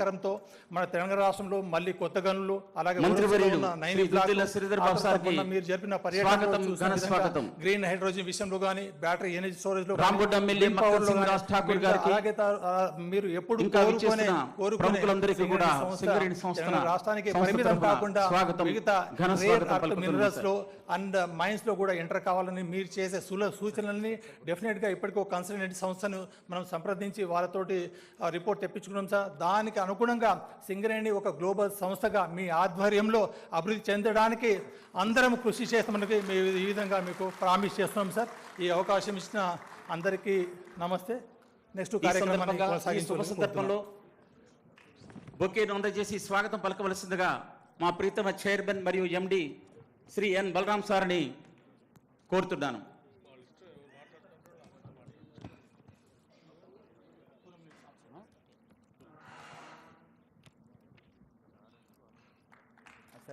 సహకారంతో మన తెలంగాణ రాష్ట్రంలో మళ్ళీ కొత్త గనులు అలాగే మీరు జరిపిన పర్యటన గ్రీన్ హైడ్రోజన్ విషయంలో కానీ బ్యాటరీ ఎనర్జీ స్టోరేజ్ లో అలాగే మీరు ఎప్పుడు రాష్ట్రానికి పరిమితం కాకుండా మిగతా మినరల్స్ లో అండ్ మైన్స్ లో కూడా ఎంటర్ కావాలని మీరు చేసే సూచనల్ని డెఫినెట్ గా ఇప్పటికో కన్సల్టెంట్ సంస్థను మనం సంప్రదించి వాళ్ళతోటి రిపోర్ట్ తెప్పించుకున్నాం సార్. దానికి అనుగుణంగా సింగరేణి ఒక గ్లోబల్ సంస్థగా మీ ఆధ్వర్యంలో అభివృద్ధి చెందడానికి అందరం కృషి చేస్తామని ఈ విధంగా మీకు ప్రామిస్ చేస్తున్నాం సార్. ఈ అవకాశం ఇచ్చిన అందరికీ నమస్తే. నెక్స్ట్ సందర్భంలో బొకేను అందజేసి స్వాగతం పలకవలసిందిగా మా ప్రీతమ చైర్మన్ మరియు ఎండి శ్రీ ఎన్ బలరాం సార్ని కోరుతున్నాను.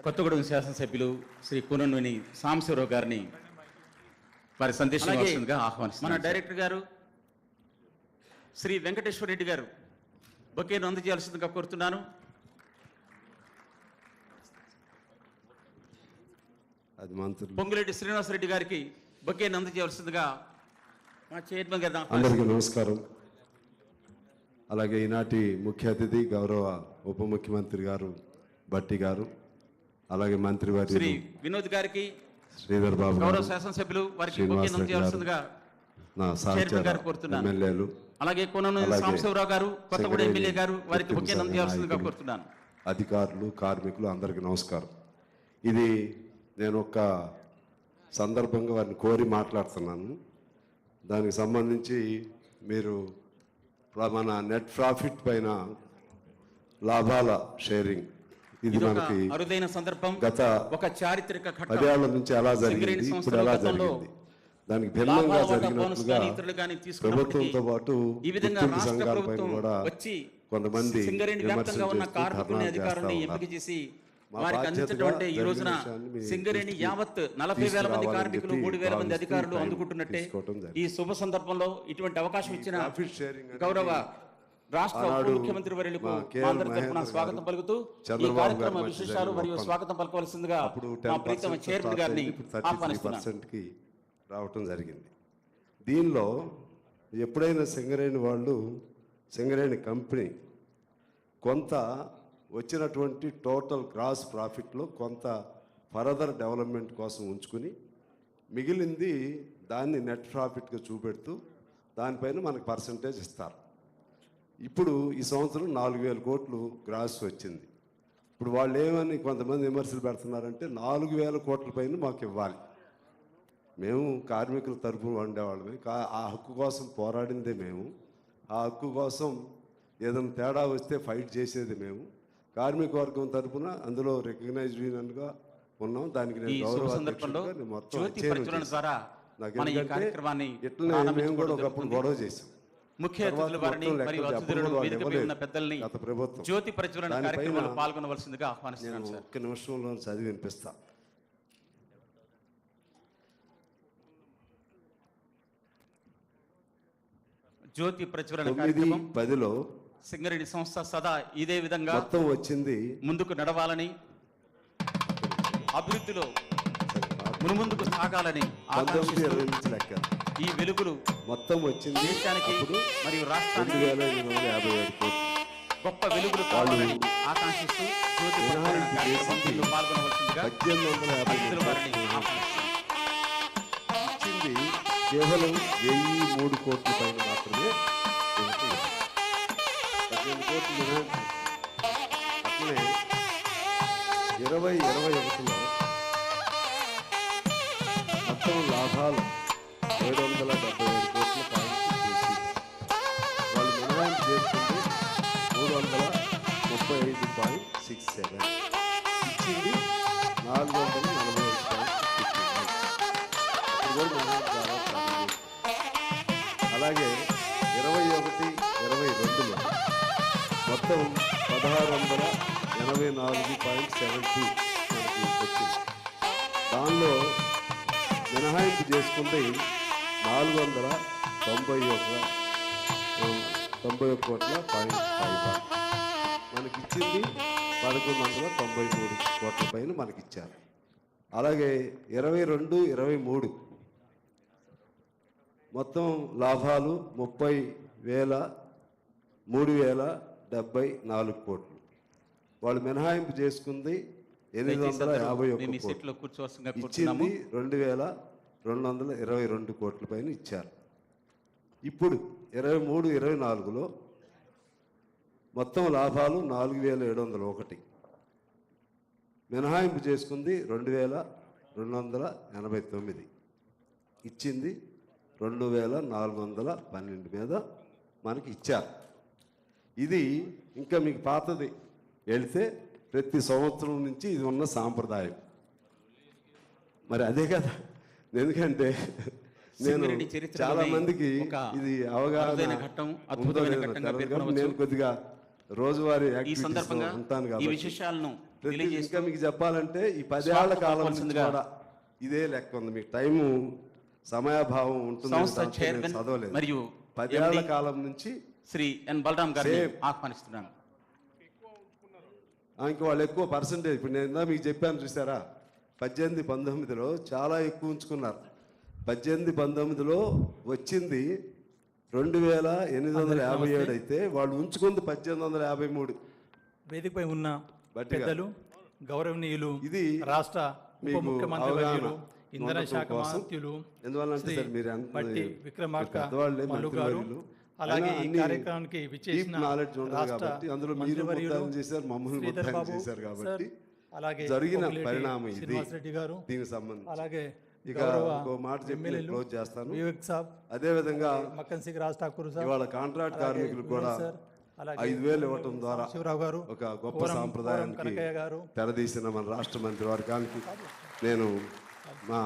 కొత్తగూడెం శాసనసభ్యులు శ్రీ కూననేని సాంబశివరావు గారిని వారి సందేశం ఆహ్వానిస్తున్నారు. మన డైరెక్టర్ గారు శ్రీ వెంకటేశ్వర రెడ్డి గారు బొకేను అందజేయాల్సిందిగా కోరుతున్నాను. పొంగులేటి శ్రీనివాసరెడ్డి గారికి బొకేను అందజేయాల్సిందిగా మా చైర్మన్ గారు. అందరికీ నమస్కారం. అలాగే ఈనాటి ముఖ్య అతిథి గౌరవ ఉప ముఖ్యమంత్రి గారు భట్టి గారు, అలాగే మంత్రి వారి శ్రీ వినోద్ గారికి, శ్రీధర్ బాబు, గౌరవ శాసనసభ్యులు వారికి బొకేను అందజేయాల్సిందిగా నా చైర్మన్ గారు కోరుతున్నాను. ఎమ్మెల్యేలు అలాగే కూననేని సాంబశివరావు గారు, కొత్తగూడెం ఎమ్మెల్యే గారు వారికి బొకేను అందజేయాల్సిందిగా కోరుతున్నాను. అధికారులు, కార్మికులు అందరికీ నమస్కారం. ఇది నేను ఒక సందర్భంగా వారిని కోరి మాట్లాడుతున్నాను. దానికి సంబంధించి మీరు మన నెట్ ప్రాఫిట్ పైన లాభాల షేరింగ్, ఇది మనకి అరుదైన సందర్భం. గత ఒక చారిత్రక 10 ఏళ్ల నుంచి ఎలా జరిగింది, ఇప్పుడు ఎలా జరిగింది, దానికి భిన్నంగా జరిగినట్లుగా ప్రభుత్వంతో పాటు గుర్తింపు సంఘాలపై కూడా కొంతమంది వారికి అందించినటువంటి ఈ రోజున సింగరేణి యావత్ 40,000 మంది కార్మికులు, 3,000 మంది అధికారులు అందుకుంటున్నట్టే ఈ శుభ సందర్భంలో ఇటువంటి అవకాశం ఇచ్చిన గౌరవ రాష్ట్ర ఉప ముఖ్యమంత్రి వర్యులకు అందరి తరపున స్వాగతం పలుకుతూ ఈ కార్యక్రమ విశేషాలు మరియు స్వాగతం పలకవలసిందిగా మా ప్రీతమ చైర్మన్ గారిని ఆహ్వానిస్తున్నాను. రావటం జరిగింది. దీనిలో ఎప్పుడైనా సింగరేణి వాళ్ళు, సింగరేణి కంపెనీ కొంత వచ్చినటువంటి టోటల్ గ్రాస్ ప్రాఫిట్లో కొంత ఫర్దర్ డెవలప్మెంట్ కోసం ఉంచుకుని మిగిలింది దాన్ని నెట్ ప్రాఫిట్గా చూపెడుతూ దానిపైన మనకు పర్సంటేజ్ ఇస్తారు. ఇప్పుడు ఈ సంవత్సరం 4,000 కోట్లు గ్రాస్ వచ్చింది. ఇప్పుడు వాళ్ళు ఏమని కొంతమంది విమర్శలు పెడుతున్నారంటే 4,000 కోట్ల పైన మాకు ఇవ్వాలి. మేము కార్మికుల తరఫున వండేవాళ్ళమే, ఆ హక్కు కోసం పోరాడిందే మేము, ఆ హక్కు కోసం ఏదైనా తేడా వస్తే ఫైట్ చేసేది మేము. కార్మిక వర్గం తరఫున అందులో రికగ్నైజ్డ్ యూనియన్గా ఉన్నాం. దానికి నేను మొత్తం మేము కూడా ఒకప్పుడు గొడవ చేసాం. ముఖ్య అతిథుల వారిని మరియు అతిథులను వేదిక మీద ఉన్న పెద్దల్ని జ్యోతి ప్రజ్వలన కార్యక్రమంలో పాల్గొనవలసిందిగా ఆహ్వానిస్తున్నాను. ఒక్క నిమిషంలో చదివి వినిపిస్తా. జ్యోతి ప్రజ్వలన కార్యక్రమం 10లో సింగరేణి సంస్థ సదా ఇదే విధంగా మొత్తం వచ్చింది, ముందుకు నడవాలని, అభివృద్ధిలో మునుముందుకు సాగాలని ఈ వెలుగులు మొత్తం వచ్చింది దేశానికి మరియు రాష్ట్రానికి 2,857 కోట్లు గొప్ప వెలుగులు కావాలని ఆకాంక్షిస్తూ జ్యోతి ప్రజ్వలన కార్యక్రమంలో పాల్గొనవలసిందిగా 1853 ఇచ్చింది కేవలం 1,003 కోట్ల పైన మాత్రమే. 18 కోట్లు అట్లనే 2021లో మొత్తం లాభాలు 777 కోట్ల పాయింట్ చేసి వాళ్ళు మినహాయింపు చేసుకుంటే 335.67 ఇచ్చింది 441.55. అలాగే 21-22లో మొత్తం 1,684.72 మనకి వచ్చింది. దానిలో మినహాయింపు చేసుకుంటే 491.5 మనకి ఇచ్చింది 1193 కోట్ల పైన మనకి ఇచ్చారు. అలాగే 22, 23 మొత్తం లాభాలు 30,003,074 కోట్లు. వాళ్ళు మినహాయింపు చేసుకుంది 851 కోట్లు. ఇచ్చింది 2,222 కోట్ల పైన ఇచ్చారు. ఇప్పుడు 23, 24లో మొత్తం లాభాలు 4,701, మినహాయింపు చేసుకుంది 2,289, ఇచ్చింది 2,412 మీద మనకి ఇచ్చారు. ఇది ఇంకా మీకు పాతది వెళితే ప్రతి సంవత్సరం నుంచి ఇది ఉన్న సాంప్రదాయం. మరి అదే కదా, ఎందుకంటే నేను చాలా మందికి ఇది అవగాహన నేను కొద్దిగా రోజువారీ ఉంటాను కాబట్టి ఇంకా మీకు చెప్పాలంటే ఈ 10 ఏళ్ల కాలం నుంచి కూడా ఇదే లెక్క ఉంది. మీకు టైము సమయాభావం ఉంటుంది, చదవలేదు. మరియు 10 ఏళ్ల కాలం నుంచి శ్రీ ఎన్ బలరాం గారిని ఆహ్వానిస్తున్నాను. ఇంకా వాళ్ళు ఎక్కువ పర్సంటేజ్, ఇప్పుడు నేను మీకు చెప్పాను చూసారా, 18, 19లో చాలా ఎక్కువ ఉంచుకున్నారు. 18, 19లో వచ్చింది 2,857 అయితే వాళ్ళు ఉంచుకుంది 1,853. వేదికపై ఉన్న పెద్దలు, గౌరవనీయులు, ఇది రాష్ట్ర ఉప ముఖ్యమంత్రి వర్యులు, ఇంధన శాఖ మంత్రులు బట్టి విక్రమార్క మల్లు గారు, అలాగే ఈ కార్యక్రమానికి విచ్చేసిన రాష్ట్ర మంత్రివర్యులు శ్రీధర్ బాబు సార్, అలాగే జరిగిన పరిణామం ఇది. శ్రీనివాసరెడ్డి గారు, దీనికి సంబంధించి అలాగే ఇక ఇంకో మాట చెప్పి క్లోజ్ చేస్తాను. వివేక్ సాబ్, అదే విధంగా మక్కన్ సింగ్ రాజ్ ఠాకూర్ సార్, ఇవాళ కాంట్రాక్ట్ కార్మికులు కూడా 5,000 ఇవ్వటం ద్వారా శివరావు గారు, ఒక గొప్ప సాంప్రదాయానికి తెరదీసిన మన రాష్ట్ర మంత్రి వర్గానికి నేను మా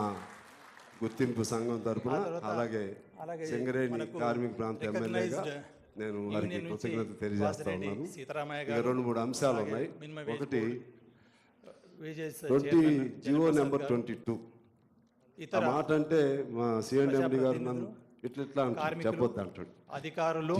గుర్తింపు సంఘం తరఫున, అలాగే సింగరేణి కార్మిక ప్రాంత ఎమ్మెల్యేగా నేను వారికి కృతజ్ఞత తెలియజేస్తా ఉన్నాను. ఇక 2-3 అంశాలు ఉన్నాయి. ఒకటి 20 జివో నెంబర్ 22. ఆ మాట అంటే మా సిఎండి గారు నన్ను ఇట్లా చెప్పొద్దు అంటాడు. అధికారులు,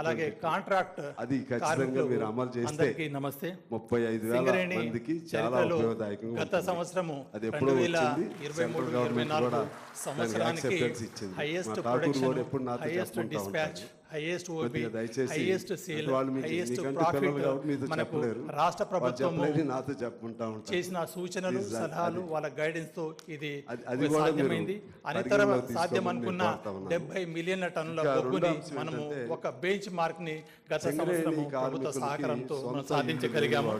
అలాగే కాంట్రాక్ట్ అది ఖచ్చితంగా మీరు అమలు చేస్తే నమస్తే 35,000 మందికి చాలా ఉపయోగదాయకంగా. గత సంవత్సరము అది ఎప్పుడో వచ్చింది, సెంట్రల్ గవర్నమెంట్ కూడా సంవత్సరానికి ఇచ్చింది. హైయెస్ట్ ఠాకూర్ కూడా ఎప్పుడు నాతో హైయెస్ట్ చెప్పుకుంటా డిస్పాచ్, ఉంటాడు. హైయెస్ట్ ఓబీ, దయచేసి హైయెస్ట్ సేల్, వాళ్ళు హైయెస్ట్ మీకంటే ప్రాఫిట్ పిల్లలు కాబట్టి మీతో మనకు చెప్పలేరు. రాష్ట్ర ప్రభుత్వం నాతో చెప్పుకుంటా ఉంటారు. చేసిన సూచనలు, సలహాలు, వాళ్ళ గైడెన్స్ తో ఇది అది కూడా సాధ్యమైంది. అనితర సాధ్యం అనుకున్న 70 మిలియన్ల టన్నుల బొగ్గుని మనము ఒక బెంచ్ మార్క్ ని గత సంవత్సరం ప్రభుత్వ సహకారంతో మనం సాధించగలిగాము.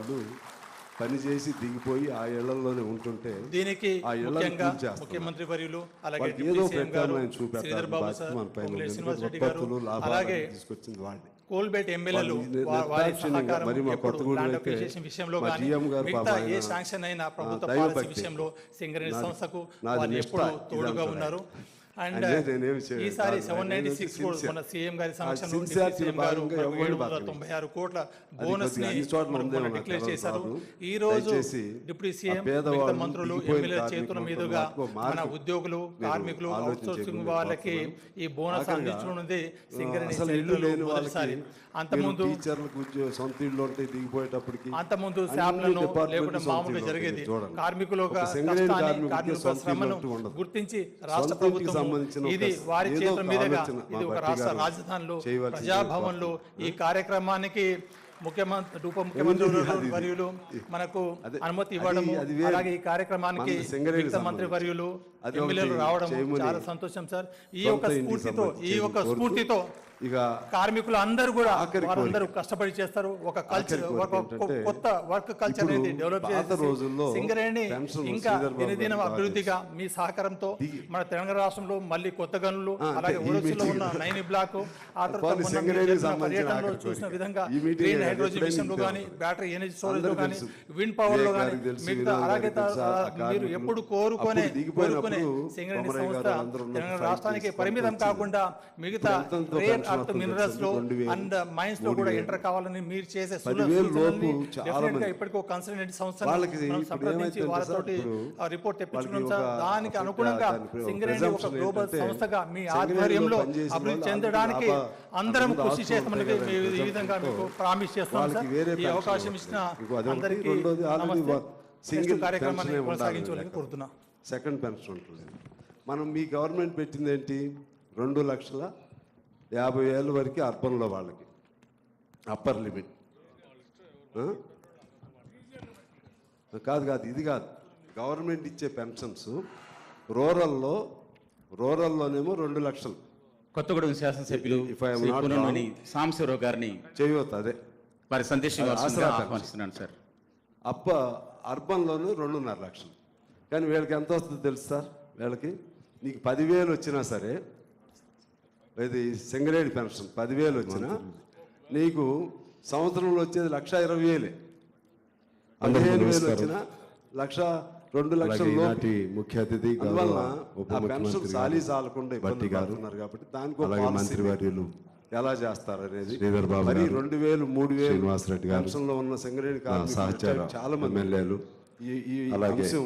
పని చేసి దిగిపోయి ఆ ఇళ్లలోనే ఉంటుంటే దీనికి ముఖ్యంగా ముఖ్యమంత్రి వర్యులు, అలాగే శ్రీధర్ బాబు సార్, శ్రీనివాసరెడ్డి గారు, అలాగే కోల్బెట్ ఎమ్మెల్యేలు వారి సహకారం విషయంలో కానీ మిగతా ఏ శాంక్షన్ అయినా ప్రభుత్వ పాలసీ విషయంలో సింగరేణి సంస్థకు వాళ్ళు ఎప్పుడు తోడుగా ఉన్నారు. అండ్ ఈసారి 796 కోట్ల మన సీఎం గారి సమక్షంలో సీఎం గారు 796 కోట్ల బోనస్ ని డిక్లేర్ చేశారు. ఈ రోజు డిప్యూటీ సీఎం, మిగతా మంత్రులు, ఎమ్మెల్యేల చేతుల మీదుగా మన ఉద్యోగులు, కార్మికులు, అవుట్సోర్సింగ్ వాళ్ళకి ఈ బోనస్ అందించనున్నది సింగరేణి చరిత్రలో మొదటిసారి. అంతకుముందు అంతకుముందు శాప్లను లేకుండా మామూలుగా జరిగేది. కార్మికుల కష్టాన్ని, కార్మికుల శ్రమను గుర్తించి రాష్ట్ర ప్రభుత్వం ఇది వారి చేతుల మీదుగా ఇది ఒక రాష్ట్ర రాజధానిలో ప్రజాభవన్లో ఈ కార్యక్రమానికి ముఖ్యమంత్రి, ఉప ముఖ్యమంత్రి వర్యులు మనకు అనుమతి ఇవ్వడం, అలాగే ఈ కార్యక్రమానికి మంత్రి వర్యులు, ఎమ్మెల్యేలు రావడం చాలా సంతోషం సార్. ఈ యొక్క స్ఫూర్తితో ఇక కార్మికులు అందరూ కూడా వారందరూ కష్టపడి చేస్తారు. ఒక కల్చర్, ఒక కొత్త వర్క్ కల్చర్ అనేది డెవలప్ చేసే సింగరేణి ఇంకా దినదిన అభివృద్ధిగా మీ సహకారంతో మన తెలంగాణ రాష్ట్రంలో మళ్ళీ కొత్త గనులు, అలాగే ఓడిసిలో ఉన్న 9 బ్లాక్, ఆ తర్వాత పర్యటనలో చూసిన విధంగా గ్రీన్ హైడ్రోజన్ విషయంలో కానీ, బ్యాటరీ ఎనర్జీ స్టోరేజ్ లో కానీ, విండ్ పవర్ లో కానీ, మిగతా అలాగే మీరు ఎప్పుడు కోరుకునే కోసమనే సింగరేణి సంస్థ తెలంగాణ రాష్ట్రానికి పరిమితం కాకుండా మిగతా రేర్ అర్త్ మినరల్స్ లో అండ్ మైన్స్ లో కూడా ఎంటర్ కావాలని మీరు చేసే సూచనల్ని డెఫినెట్ గా ఇప్పటికో కన్సల్టెంట్ సంస్థను సంప్రదించి వాళ్ళతోటి రిపోర్ట్ తెప్పించుకున్నాం సార్. దానికి అనుగుణంగా సింగరేణి ఒక గ్లోబల్ సంస్థగా మీ ఆధ్వర్యంలో అభివృద్ధి చెందడానికి అందరం కృషి చేస్తామని ఈ విధంగా మీకు ప్రామిస్ చేస్తున్నాం సార్. ఈ అవకాశం ఇచ్చిన అందరికీ నమస్తే. కార్యక్రమాన్ని కొనసాగించాలని కోరుతున్నా. సెకండ్ పెన్షన్ ఉంటుంది. మనం మీ గవర్నమెంట్ పెట్టింది ఏంటి? 2,50,000 వరకు అర్బన్లో వాళ్ళకి అప్పర్ లిమిట్. కాదు ఇది కాదు. గవర్నమెంట్ ఇచ్చే పెన్షన్స్ రూరల్లోనేమో 2 లక్షలు. కొత్తగూడెం శాసనసభ్యులు సాంబశివరావు గారిని చేయవద్దు, అదే వారి సందేశం ఆహ్వానిస్తున్నాను సార్. అర్బన్లోనూ 2.5 లక్షలు. కానీ వీళ్ళకి ఎంత వస్తుందో తెలుసు సార్? వీళ్ళకి నీకు 10,000 వచ్చినా సరే, ఇది సింగరేణి పెన్షన్ 10,000 వచ్చినా నీకు సంవత్సరంలో వచ్చేది 1,20,000. 15,000 వచ్చినా 2 లక్షల ముఖ్య అతిథి పెన్షన్ సాలీ సాలకుండా ఇబ్బంది పడుతున్నారు. కాబట్టి దానికి మంత్రివర్యులు ఎలా చేస్తారు అనేది 2,000, 3,000 పెన్షన్లో ఉన్న సింగరేణి సహచార చాలా మంది ఎమ్మెల్యేలు ఈ అంశం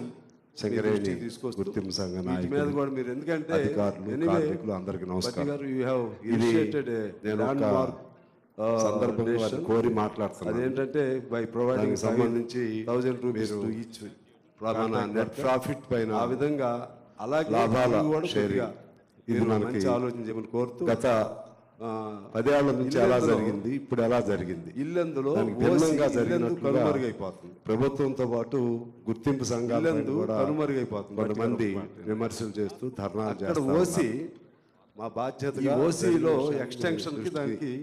సింగరేణి గుర్తింపు సంఘ నాయకులు మీద కూడా మీరు, ఎందుకంటే అధికారులు అందరికీ నమస్కారం. సందర్భంగా కోరి మాట్లాడుతున్నారు. అదేంటంటే బై ప్రొవైడింగ్ సంబంధించి 1,000 రూపీస్ ఈచ్ నెట్ ప్రాఫిట్ పైన ఆ విధంగా అలాగే లాభాల షేరింగ్. ఇది మనకి ఆలోచన చేయమని కోరుతూ, గత 10 ఏళ్ల నుంచి ఎలా జరిగింది, ఇప్పుడు ఎలా జరిగింది, ఇల్లందులో భిన్నంగా కనుమరుగైపోతుంది. ప్రభుత్వంతో పాటు గుర్తింపు సంఘాలు కనుమరుగైపోతుంది. కొంతమంది విమర్శలు చేస్తూ ధర్నా చేస్తారు. ఓసీ మా బాధ్యత, ఓసీలో ఎక్స్టెన్షన్ కి దానికి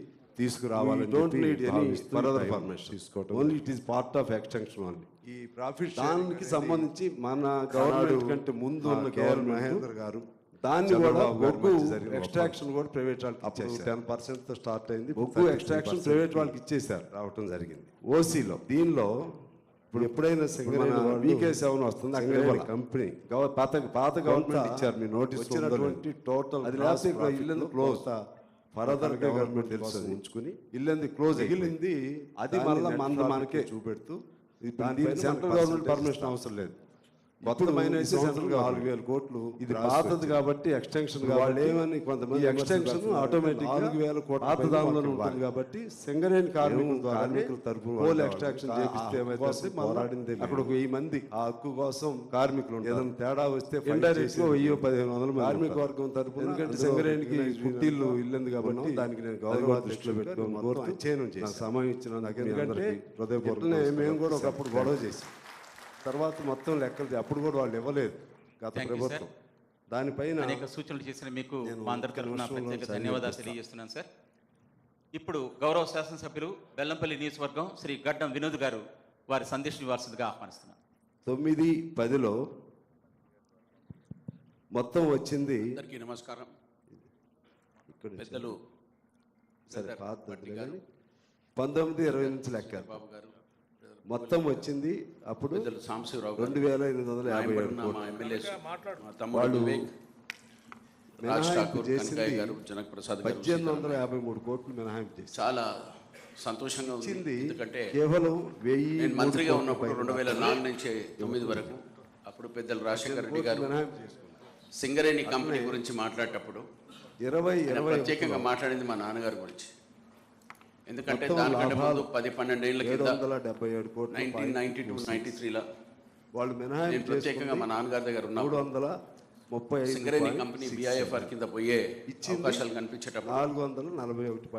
తీసుకురావాలి. Don't need any further permission తీసుకోవడం. Only it is part of extension only. ఈ ప్రాఫిట్ దానికి సంబంధించి మన గవర్నమెంట్ కంటే ముందు ఉన్న కేఎల్ మహేందర్ గారు దాన్ని కూడా బొగ్గు ఎక్స్ట్రాక్షన్ కూడా ప్రైవేట్ వాళ్ళకి ఇచ్చేసారు. 10% స్టార్ట్ అయింది. బొగ్గు ఎక్స్ట్రాక్షన్ ప్రైవేట్ వాళ్ళకి ఇచ్చేసారు, రావటం జరిగింది ఓసీలో. దీనిలో ఇప్పుడు ఎప్పుడైనా VK7 వస్తుంది, అక్కడ కంపెనీ పాత గవర్నమెంట్ ఇచ్చారు, మీ నోటీస్ వచ్చినటువంటి టోటల్ అది లేకపోతే ఇల్లు క్లోజ్ ఫర్దర్ గవర్నమెంట్ తెలుసు ఉంచుకుని ఇల్లు క్లోజ్ అయ్యింది. అది మళ్ళీ మనకే చూపెడుతూ సెంట్రల్ గవర్నమెంట్ పర్మిషన్ అవసరం లేదు. మొత్తం మైనస్ సెంట్రల్ 4,000 కోట్లు. ఇది పాతది కాబట్టి ఎక్స్టెన్షన్ వాళ్ళు ఏమని కొంతమంది ఎక్స్టెన్షన్ ఆటోమేటిక్ 4,000 కోట్ల పాతదాంలో ఉంటుంది. కాబట్టి సింగరేణి కార్మికుల తరఫున కోల్ ఎక్స్ట్రాక్షన్ చేపిస్తే ఏమైతే అక్కడ 1,000 మంది ఆ హక్కు కోసం కార్మికులు ఏదైనా తేడా వస్తే 1,000-1,500 కార్మిక వర్గం తరఫున, ఎందుకంటే సింగరేణికి పుట్టిల్లు ఇల్లుంది కాబట్టి దానికి నేను గౌరవ దృష్టిలో పెట్టుకోను అధ్యయనం చేసి సమయం ఇచ్చిన. ఎందుకంటే హృదయపూర్వకంగా మేము కూడా ఒకప్పుడు గొడవ చేసి తర్వాత మొత్తం లెక్కలు అప్పుడు కూడా వాళ్ళు ఇవ్వలేదు గత ప్రభుత్వం. దానిపైన అనేక సూచనలు చేసిన మీకు మా అందరి తరఫున ప్రత్యేక ధన్యవాదాలు తెలియజేస్తున్నాను సార్. ఇప్పుడు గౌరవ శాసనసభ్యులు బెల్లంపల్లి నియోజకవర్గం శ్రీ గడ్డం వినోద్ గారు వారి సందేశం ఇవ్వాల్సిందిగా ఆహ్వానిస్తున్నారు. 9-10లో మొత్తం వచ్చింది. అందరికీ నమస్కారం. పెద్దలు సరే 19-20 నుంచి లెక్క బాబు గారు మొత్తం వచ్చింది. అప్పుడు 2,857 ఎమ్మెల్యేస్ తమ్ముడు వివేక్, రాజ్ ఠాకూర్, కనకయ్య గారు, జనక్ ప్రసాద్ గారు 1,853 కోట్లు మినహాయింపు చేసి చాలా సంతోషంగా ఉంది. ఎందుకంటే కేవలం 1000 నేను మంత్రిగా ఉన్నప్పుడు 2004 నుంచి 9 వరకు అప్పుడు పెద్దలు రాజశేఖర రెడ్డి గారు సింగరేణి కంపెనీ గురించి మాట్లాడేటప్పుడు 20 ప్రత్యేకంగా మాట్లాడింది మా నాన్నగారి గురించి. ఎందుకంటే దానికంటే ముందు 10-12 ఏళ్ల కింద 1992-93లో వాళ్ళు నేను ప్రత్యేకంగా మా నాన్నగారి దగ్గర ఉన్నప్పుడు 335 సింగరేణి కంపెనీ BIFR కింద పోయే అవకాశాలు కనిపించేటప్పుడు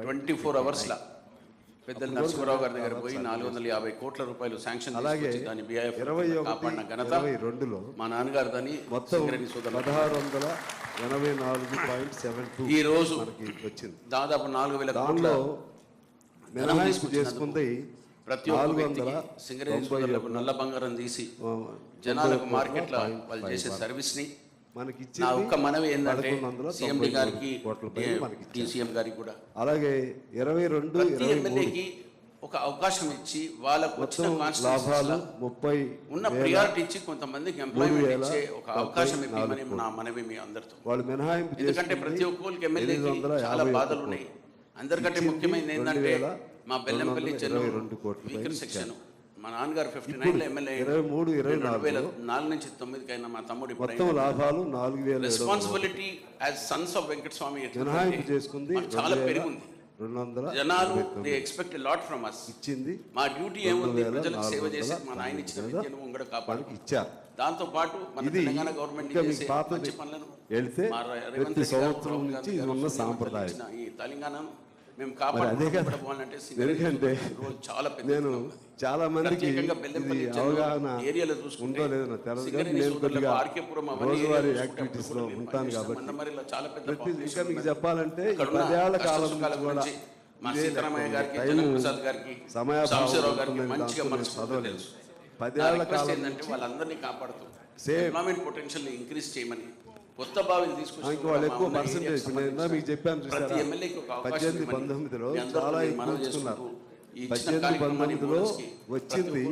24 అవర్స్ లా పెద్దలు నరసింహరావు గారి దగ్గర పోయి 450 కోట్ల రూపాయలు శాంక్షన్ చేసి దాన్ని BIFR కాపాడిన ఘనత మా నాన్నగారు దాన్ని సింగరేణి సోదరులు 1684.72 ఈ రోజు వచ్చింది. దాదాపు 4,000 కోట్ల మినహాయింపు చేసుకుంది. ప్రతి ఒక్క వ్యక్తికి సింగరేణి సోదరులకు నల్ల బంగారం తీసి జనాలకు మార్కెట్లో వాళ్ళు చేసే సర్వీస్ ని నా ఒక్క మనవి ఏంటంటే CMD గారికి DCM గారికి కూడా అలాగే 22 ప్రతి ఎమ్మెల్యేకి ఒక అవకాశం ఇచ్చి వాళ్ళకు వచ్చిన మొత్తం లాభాలు కాన్స్టిట్యూన్సీలో ఉన్న ప్రియారిటీ ఇచ్చి కొంతమందికి ఎంప్లాయ్మెంట్ ఇచ్చే ఒక అవకాశం ఇవ్వమని నా మనవి మీ అందరితో. వాళ్ళు మినహాయింపు ఎందుకంటే ప్రతి ఒక్కరికి ఎమ్మెల్యేకి చాలా బాధలు ఉన్నాయి. అందరికంటే ముఖ్యమైనది ఏంటంటే మా బెల్లంపల్లి చెన్నూరు వీకర్ సెక్షన్. మా నాన్నగారు 59లో ఎమ్మెల్యే 2004 నుంచి 9కి అయినా మా తమ్ముడు మొత్తం లాభాలు 4,000 responsibility as sons of Venkataswamy మినహాయింపు చేసుకుంది చాలా పెరిగింది. 200 జనాలు they expect lot from us. ఇచ్చింది. మా డ్యూటీ ఏముంది? ప్రజలకు సేవ చేసి మా నాయన ఇచ్చిన విద్యను ముంగడ కాపాడు ఇచ్చారు. దాంతో పాటు మన తెలంగాణ గవర్నమెంట్ చేసే మంచి పనులను వెళ్తే ప్రతి సంవత్సరం నుంచి ఇది ఉన్న సాంప్రదాయం. ఈ తెలంగాణను మేము కాపాడుకోవాలంటే ఎందుకంటే చాలా నేను చాలా మందికి అవగాహన ఏరియాలో ఉందో లేదో నాకు తెలియదు, కానీ నేను కొద్దిగా రోజువారీ యాక్టివిటీస్ లో ఉంటాను కాబట్టి చాలా పెద్ద ఇంకా మీకు చెప్పాలంటే 10 ఏళ్ల కాలం నుంచి కూడా మా సీతారామయ్య గారికి, జగన్ప్రసాద్ గారికి, సాంబశివరావు గారికి మంచిగా మనసు తెలుసు. 10 ఏళ్ల కాలం ఏంటంటే వాళ్ళందరినీ కాపాడుతూ ఎంప్లాయ్మెంట్ పొటెన్షియల్ ఇంక్రీజ్ చేయమని కొత్త బావిని తీసుకొచ్చి వాళ్ళు ఎక్కువ పర్సెంటేజ్ నేను మీకు చెప్పాను చూసారా, 18, 19లో చాలా ఎక్కువ ఇచ్చుకున్నారు. 18, 19లో వచ్చింది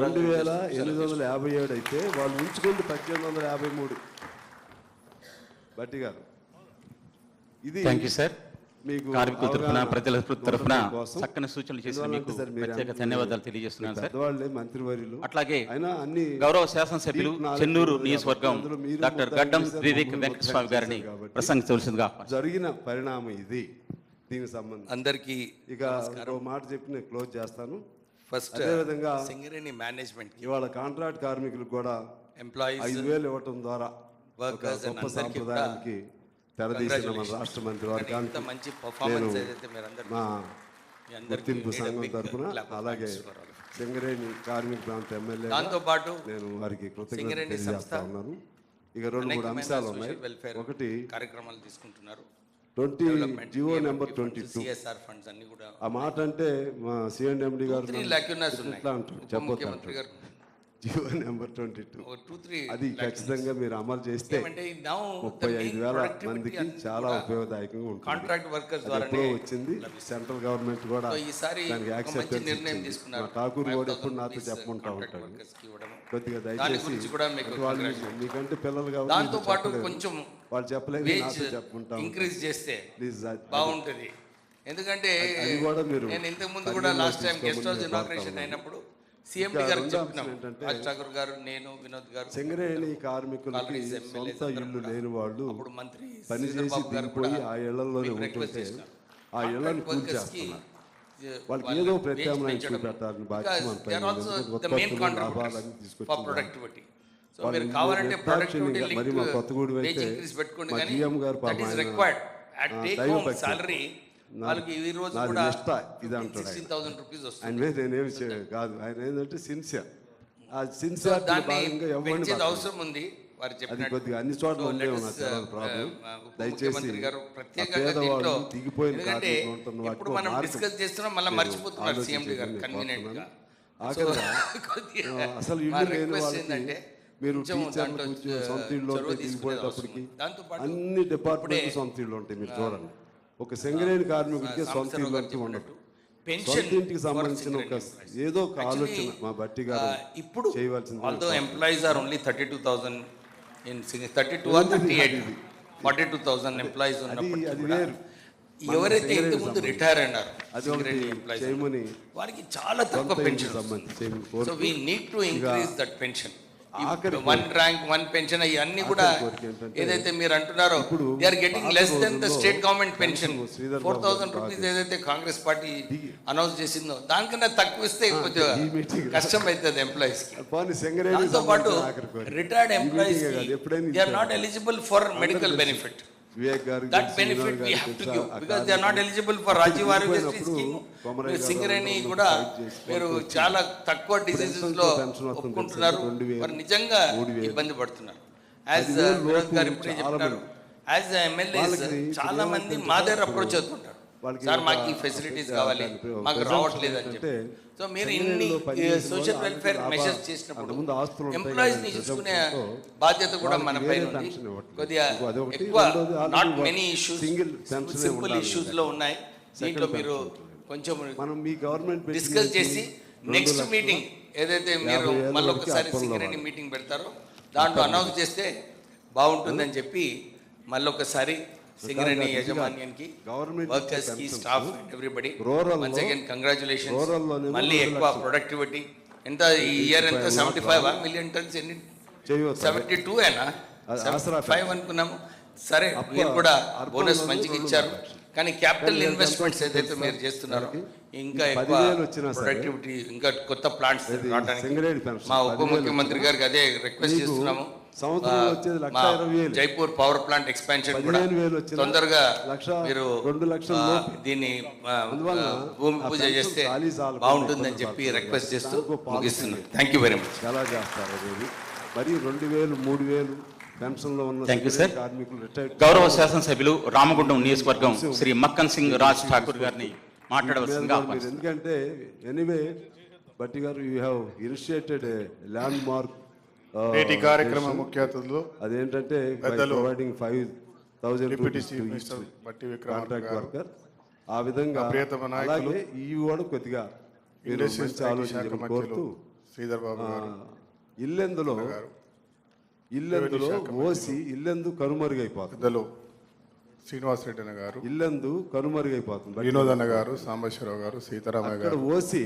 2,857 అయితే వాళ్ళు ఉంచుకుంది 1,853. బట్టి గారు ఇది థ్యాంక్ యూ సార్. మీకు కార్మికుల తరఫున, ప్రజల తరఫున చక్కని సూచనలు చేసిన మీకు ప్రత్యేక ధన్యవాదాలు తెలియజేస్తున్నాను సార్. పెద్దవాళ్ళే మంత్రివర్యులు. అట్లాగే అయినా అన్ని గౌరవ శాసనసభ్యులు చెన్నూరు నియోజకవర్గం డాక్టర్ గడ్డం వివేక్ వెంకటస్వామి గారిని ప్రసంగించవలసిందిగా జరిగిన పరిణామం ఇది. దీనికి సంబంధించి అందరికీ ఇక ఒక మాట చెప్పి నేను క్లోజ్ చేస్తాను. ఫస్ట్ అదేవిధంగా సింగరేణి మేనేజ్మెంట్ ఇవాళ కాంట్రాక్ట్ కార్మికులకు కూడా ఎంప్లాయీస్ 5,000 ఇవ్వటం ద్వారా ఒక గొప్ప సాంప్రదాయానికి తెరదీసిన మన రాష్ట్ర మంత్రి వారికి మంచి పర్ఫార్మెన్స్ ఏదైతే మీరందరూ మా గుర్తింపు సంఘం తరఫున, అలాగే సింగరేణి కార్మిక ప్రాంత ఎమ్మెల్యే దాంతో పాటు నేను వారికి కృతజ్ఞతలు తెలియజేస్తా ఉన్నాను. ఇక 2-3 అంశాలు ఉన్నాయి. ఒకటి కార్యక్రమాలు తీసుకుంటున్నారు. 20 జియో నెంబర్ 22 సిఎస్ఆర్ ఫండ్స్ అన్ని కూడా ఆ మాట అంటే మా సిఎండి గారు ముఖ్యమంత్రి గారు జియో నెంబర్ 22 2-3 అది ఖచ్చితంగా మీరు అమలు చేస్తే 35,000 మందికి చాలా ఉపయోగదాయకంగా ఉంటుంది. కాంట్రాక్ట్ వర్కర్స్ ద్వారా వచ్చింది. సెంట్రల్ గవర్నమెంట్ కూడా దానికి యాక్సెప్టెన్స్ తీసుకున్నారు. ఠాకూర్ కూడా ఎప్పుడు నాతో చెప్పుకుంటా ఉంటాడు. కొద్దిగా దయచేసి మీకంటే పిల్లలు కాబట్టి దాంతో పాటు కొంచెం వాళ్ళు చెప్పలేదు, నాతో చెప్పుకుంటాం. ఇంక్రీజ్ చేస్తే బాగుంటుంది. ఎందుకంటే నేను ఇంతకు ముందు కూడా last time guest house inauguration అయినప్పుడు సీఎండి గారు చెప్పినాం, రాజ్ ఠాకూర్ గారు, నేను, వినోద్ గారు, సింగరేణి కార్మికులకి సొంత ఇల్లు లేని వాళ్ళు మంత్రి పనిచేసి దిగిపోయి ఆ ఇళ్లలోనే ఉంటుంటే ఆ ఇళ్లను కూల్చేస్తున్నారు. వాళ్ళకి ఏదో ప్రత్యామ్నాయం చూపెట్టాలని బాధ్యత ప్రొడక్టివిటీ. సో మీరు కావాలంటే ప్రొడక్టివిటీ మరి మా కొత్తగూడి అయితే పెట్టుకోండి, మా జిఎం గారు సాలరీ వాళ్ళకి ఈ రోజు కూడా ఇది అంటాడు. 16,000 రూపీస్ వస్తుంది. ఆయన నేనేమి కాదు, ఆయన ఏంటంటే సిన్సియర్. ఆ సిన్సియర్ భాగంగా ఇవ్వండి. అవసరం ఉంది. వారు అది కొద్దిగా అన్ని చోట్ల ఉండే ఉన్నారు ప్రాబ్లం. దయచేసి పేదవాళ్ళు దిగిపోయిన ఇప్పుడు మనం డిస్కస్ చేస్తున్నాం, మళ్ళీ మర్చిపోతున్నారు సీఎండి గారు కన్వీనియంట్ గా. ఆఖరిగా అసలు ఇల్లు లేని వాళ్ళకి మీరు టీచర్లు సొంత ఇల్లు ఉంటే దిగిపోయేటప్పటికి అన్ని డిపార్ట్మెంట్ సొంత ఇల్లు ఉంటాయి. మీరు చూడండి, ఒక సింగరేణి కార్మికుడికి సొంత ఇల్లు అంటే ఉండదు. సొంత ఇంటికి సంబంధించిన ఒక ఏదో ఒక ఆలోచన మా బట్టి గారు ఇప్పుడు చేయవలసింది. although employees are only 32,000 in 32 or 38, 42,000 employees ఉన్నప్పుడు అది వేరు. ఎవరైతే ఇంత ముందు రిటైర్ అయినారు అది చేయమని వారికి చాలా తక్కువ pension. So we need to increase that pension. 1 rank 1 pension ఇవన్నీ కూడా ఏదైతే మీరు అంటున్నారో they are getting less than the state government pension. 4,000 rupees ఏదైతే కాంగ్రెస్ పార్టీ అనౌన్స్ చేసిందో దానికన్నా తక్కువ ఇస్తే కొంచెం కష్టం అవుతుంది ఎంప్లాయీస్ కి. దాంతో పాటు retired employees they are not eligible for medical benefit. That benefit we have to give because they are not eligible for Rajiv Arogya scheme. Singareni కూడా మీరు చాలా తక్కువ డిసీజెస్ లో ఒప్పుకుంటున్నారు, మరి నిజంగా ఇబ్బంది పడుతున్నారు. యాజ్ వినోద్ గారు ఇప్పుడే చెప్పినారు, యాజ్ ఎమ్మెల్యేస్ చాలా మంది మా దగ్గర అప్రోచ్ అవుతుంటారు, సార్ మాకు ఈ ఫెసిలిటీస్ కావాలి, మాకు రావట్లేదు అని చెప్పి. సో మీరు ఇన్ని సోషల్ వెల్ఫేర్ మెషర్స్ చేసినప్పుడు ఎంప్లాయీస్ ని చూసుకునే బాధ్యత కూడా మన పైన ఉంది. కొద్దిగా ఎక్కువ not many issues, simple issues లో ఉన్నాయి. దీంట్లో మీరు కొంచెం మనం మీ గవర్నమెంట్ డిస్కస్ చేసి నెక్స్ట్ మీటింగ్ ఏదైతే మీరు మళ్ళీ ఒకసారి సింగరేణి మీటింగ్ పెడతారో దాంట్లో అనౌన్స్ చేస్తే బాగుంటుందని చెప్పి మళ్ళీ ఒకసారి సింగరేణి యాజమాన్యానికి, వర్కర్స్ కి, staff, everybody once again congratulations. మళ్ళీ ఎక్కువ ప్రొడక్టివిటీ ఎంత ఈ ఇయర్ ఎంత 75 మిలియన్ టన్స్ ఎన్ని 72 అయినా 75 అనుకున్నాము. సరే మీరు కూడా బోనస్ మంచిగా ఇచ్చారు, కానీ క్యాపిటల్ ఇన్వెస్ట్మెంట్స్ ఏదైతే మీరు చేస్తున్నారో ఇంకా ఎక్కువ ప్రొడక్టివిటీ, ఇంకా కొత్త ప్లాంట్స్ రావడానికి మా ఉప ముఖ్యమంత్రి గారికి అదే రిక్వెస్ట్ చేస్తున్నాము. జైపూర్ పవర్ ప్లాంట్ ఎక్స్పాన్షన్ కూడా తొందరగా మీరు దీన్ని భూమి పూజ చేస్తే బాగుంటుందని చెప్పి రిక్వెస్ట్ చేస్తూ ముగిస్తున్నాను. Thank you very much. చాలా చేస్తారు మరి 2000 3000 పెన్షన్లో ఉన్న కార్మికులు. గౌరవ శాసనసభ్యులు రామగుండం నియోజకవర్గం శ్రీ మక్కన్ సింగ్ రాజ్ ఠాకూర్ గారిని మాట్లాడవలసిందిగా. ఎందుకంటే ఎనీవే భట్టి గారు, you have initiated land mark నేటి కార్యక్రమ ముఖ్య అతిథులు అదేంటంటే ప్రొవైడింగ్ 5,000 కాంట్రాక్ట్ వర్కర్. ఆ విధంగా అలాగే ఈ కూడా కొద్దిగా మంచి ఆలోచన కోరుతూ శ్రీధర్ బాబు గారు, ఇల్లెందులో ఓసి ఇల్లెందు కనుమరుగైపోతుంది. శ్రీనివాసరెడ్డి అన్న గారు, ఇల్లెందు కనుమరుగైపోతుంది. వినోద్ అన్న గారు, సాంబశివరావు గారు, సీతారామయ్య గారు, ఓసి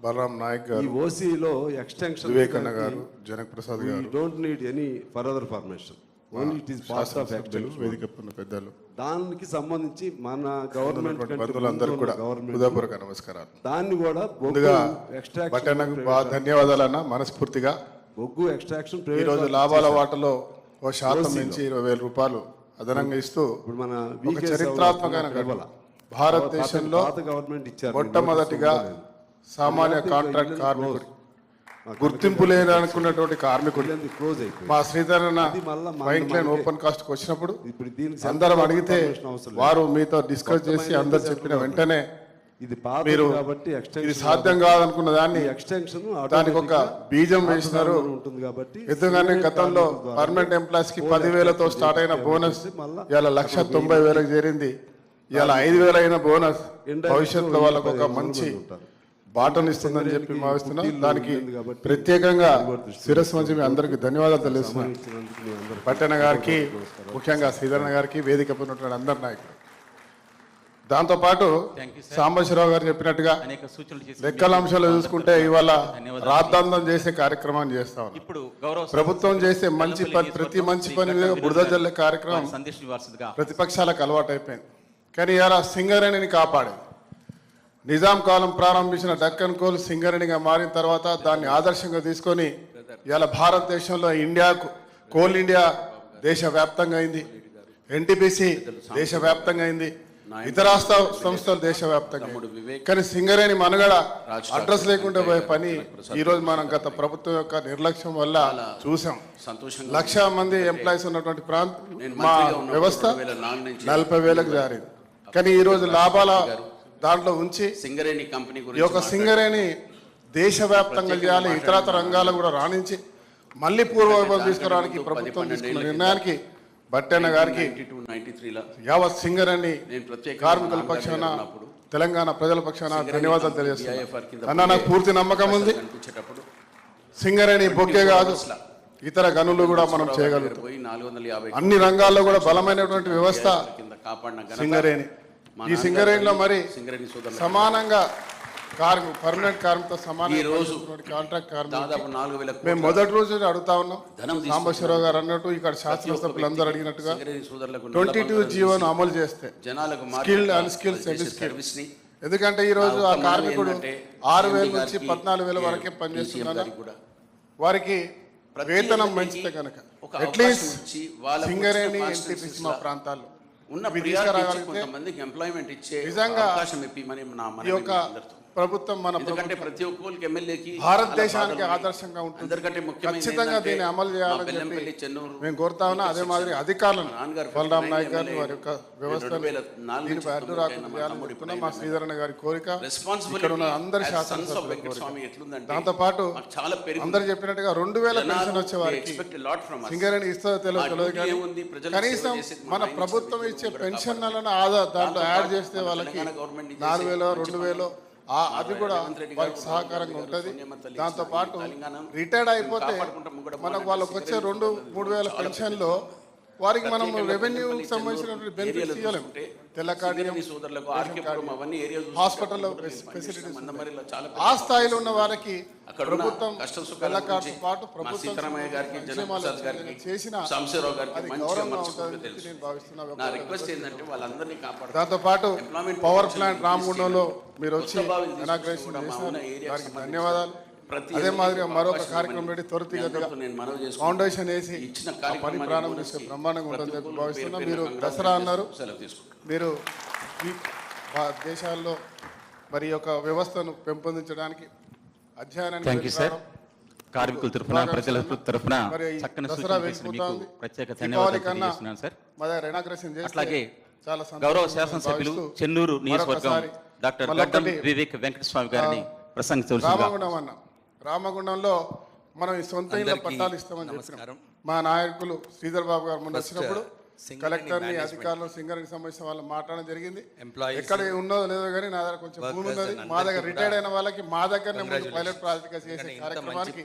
బలరాం నాయక్ గారు, ఓసీలో ఎక్స్టెన్షన్ వివేకన్న గారు, జనక్ ప్రసాద్ గారు. Don't need any further permission, only it is part of extension. వేదిక పెద్దలు, దానికి సంబంధించి మన గవర్నమెంట్ బంధువులందరూ కూడా హృదయపూర్వక నమస్కారాలు. దాన్ని కూడా ముందుగా బట్టన్నకు బాగా ధన్యవాదాలు అన్న మనస్ఫూర్తిగా. బొగ్గు ఎక్స్ట్రాక్షన్ ఈరోజు లాభాల వాటలో 1% నుంచి 20,000 రూపాయలు అదనంగా ఇస్తూ మన చరిత్రాత్మకమైన భారతదేశంలో మొట్టమొదటిగా సామాన్య కాంట్రాక్ట్ కార్మికుడు, గుర్తింపు లేదనుకున్నటువంటి కార్మికుడు మా శ్రీధరన్న వైన్ క్లైన్ ఓపెన్ కాస్ట్ వచ్చినప్పుడు అందరం అడిగితే వారు మీతో డిస్కస్ చేసి అందరు చెప్పిన వెంటనే మీరు ఇది సాధ్యం కాదనుకున్న దాన్ని ఎక్స్టెన్షన్ దానికి ఒక బీజం వేసినారు. ఎందుకంటే గతంలో పర్మనెంట్ ఎంప్లాయీస్ కి 10,000తో స్టార్ట్ అయిన బోనస్ ఇవాళ 1,90,000 చేరింది. ఇవాళ 5,000 అయిన బోనస్ భవిష్యత్తులో వాళ్ళకు ఒక మంచి బాటనిస్తుందని చెప్పి భావిస్తున్నాం. దానికి ప్రత్యేకంగా శిరస్సు నుంచి మీ అందరికీ ధన్యవాదాలు తెలుస్తున్నాను. పట్టణ గారికి, ముఖ్యంగా శ్రీధరణ గారికి, వేదిక ఉన్నటువంటి అందరి నాయకులు. దాంతోపాటు సాంబశివరావు గారు చెప్పినట్టుగా లెక్కల అంశాలు చూసుకుంటే ఇవాళ రాద్ధాంతం చేసే కార్యక్రమాన్ని చేస్తా ఉన్నాం. ప్రభుత్వం చేసే మంచి పని, ప్రతి మంచి పని మీద బురద జల్లే కార్యక్రమం ప్రతిపక్షాలకు అలవాటు అయిపోయింది. కానీ ఇలా సింగరేణిని కాపాడేది నిజాం కాలం ప్రారంభించిన డక్కన్ కోల్ సింగరేణిగా మారిన తర్వాత దాన్ని ఆదర్శంగా తీసుకొని ఇలా భారతదేశంలో ఇండియాకు కోల్ ఇండియా దేశవ్యాప్తంగా అయింది, ఎన్టీపీసీ దేశవ్యాప్తంగా అయింది, ఇతర సంస్థలు దేశవ్యాప్తంగా. కానీ సింగరేణి మనుగడ అడ్రస్ లేకుండా పోయే పని ఈరోజు మనం గత ప్రభుత్వం యొక్క నిర్లక్ష్యం వల్ల చూసాం. 1,00,000 మంది ఎంప్లాయీస్ ఉన్నటువంటి మా వ్యవస్థ 40,000కు జారింది. కానీ ఈరోజు లాభాల దాంట్లో ఉంచి సింగరేణి కంపెనీ ఈ యొక్క సింగరేణి దేశవ్యాప్తంగా చేయాలి, ఇతరత్ర రంగాలు కూడా రాణించి మళ్ళీ పూర్వవైభవం తీసుకురావడానికి ప్రభుత్వం తీసుకున్న నిర్ణయానికి బట్టన్న గారికి, యావత్ సింగరేణి కార్మికుల పక్షాన, తెలంగాణ ప్రజల పక్షాన ధన్యవాదాలు తెలియజేస్తున్నాను. అన్న నాకు పూర్తి నమ్మకం ఉంది, సింగరేణి బొగ్గే కాదు ఇతర గనులు కూడా మనం చేయగలుగుతాం. అన్ని రంగాల్లో కూడా బలమైనటువంటి వ్యవస్థ సింగరేణి. ఈ సింగరేణిలో మరి సమానంగా పర్మనెంట్ కార్మికులతో సమానంగా కాంట్రాక్ట్ కార్మికులు మేము మొదటి రోజు అడుగుతా ఉన్నాం. సాంబశివరావు గారు అన్నట్టు ఇక్కడ శాసనసభ్యులందరూ అడిగినట్టుగా 22 జీవోను అమలు చేస్తే స్కిల్డ్ అన్స్కిల్డ్ సెమీ స్కిల్డ్. ఎందుకంటే ఈ రోజు ఆ కార్మికుడు 6,000 నుంచి 14,000 వరకే పనిచేస్తున్నారు. వారికి వేతనం పెంచితే కనుక అట్లీస్ట్ సింగరేణి, ఎన్టీపీసీ మా ప్రాంతాల్లో ఉన్న తీసుకురాగలిగితే ఎంప్లాయ్మెంట్ ఇచ్చే నిజంగా అవకాశం ఇప్పమని నా ఈ యొక్క ప్రభుత్వం మన ఎందుకంటే ప్రతి ఒక్కరికి ఎమ్మెల్యేకి భారతదేశానికి ఆదర్శంగా ఉంటుంది. అందరికంటే ముఖ్యమైనది ఖచ్చితంగా ఏంటంటే దీన్ని అమలు చేయాలని బెల్లంపల్లి, చెప్పి చెన్నూరు మేము కోరుతా ఉన్నా. అదే మాదిరి అధికారులను నాన్నగారు బలరాం నాయక్ ఎమ్మెల్యే గారిని వారి యొక్క వ్యవస్థను 2004 దీనిపై అడ్డు రాకుండా చేయాలని చెప్తున్నాం. మా శ్రీధరణ గారి కోరిక, ఇక్కడ ఉన్న అందరి శాసనసభ్యుల కోరిక. దాంతో పాటు అందరు చెప్పినట్టుగా 2000 పెన్షన్ వచ్చే వారికి సింగరేణి ఇస్తుందో తెలియదు కానీ కనీసం మన ప్రభుత్వం ఇచ్చే పెన్షన్లను దాంట్లో యాడ్ చేస్తే వాళ్ళకి 4000 2000 అది కూడా వారికి సహకారంగా ఉంటుంది. దాంతో పాటు రిటైర్డ్ అయిపోతే మనకు వాళ్ళకి వచ్చే 2-3 వేల పెన్షన్లో వారికి మనం రెవెన్యూ సంబంధించినటువంటి బెనిఫిట్స్ ఇవ్వలేము. తెల్లకార్యం, హాస్పిటల్లో ఫెసిలిటీస్ ఆ స్థాయిలో ఉన్న వారికి ప్రభుత్వం తెల్లకార్డుతో పాటు ప్రభుత్వం చేసిన అది గౌరవంగా ఉంటుందని నేను భావిస్తున్నాను. దాంతో పాటు పవర్ ప్లాంట్ రామగుండంలో మీరు వచ్చి ఇనాగ్రేషన్ చేసిన వారికి ధన్యవాదాలు. అదే మాదిరిగా మరొక కార్యక్రమం పెట్టి త్వరితగతిగా ఫౌండేషన్ వేసి పని ప్రారంభిస్తే బ్రహ్మాండంగా ఉంటుందని చెప్పి భావిస్తున్నాం. మీరు దసరా అన్నారు, మీరు ఈ దేశాల్లో మరి యొక్క వ్యవస్థను పెంపొందించడానికి అధ్యయనానికి కార్మికుల తరఫున ప్రజల తరఫున చక్కని సూచనలు చేసిన మీకు ప్రత్యేక ధన్యవాదాలు తెలియజేస్తున్నాను సార్. అట్లాగే గౌరవ శాసనసభ్యులు చెన్నూరు నియోజకవర్గం డాక్టర్ గడ్డం వివేక్ వెంకటస్వామి గారిని ప్రసంగించవలసిందిగా. రామగుండంలో మనం ఈ సొంత ఇళ్ళ పట్టాలు ఇస్తామని చెప్పినాం. మా నాయకులు శ్రీధర్ బాబు గారు ముందు వచ్చినప్పుడు కలెక్టర్ని, అధికారులు, సింగరేణికి సంబంధించిన వాళ్ళు మాట్లాడడం జరిగింది. ఎక్కడ ఉన్నదో లేదో కానీ నా దగ్గర కొంచెం భూమి ఉన్నది. మా దగ్గర రిటైర్డ్ అయిన వాళ్ళకి మా దగ్గరనే ముందు పైలట్ ప్రాజెక్ట్ చేసే కార్యక్రమానికి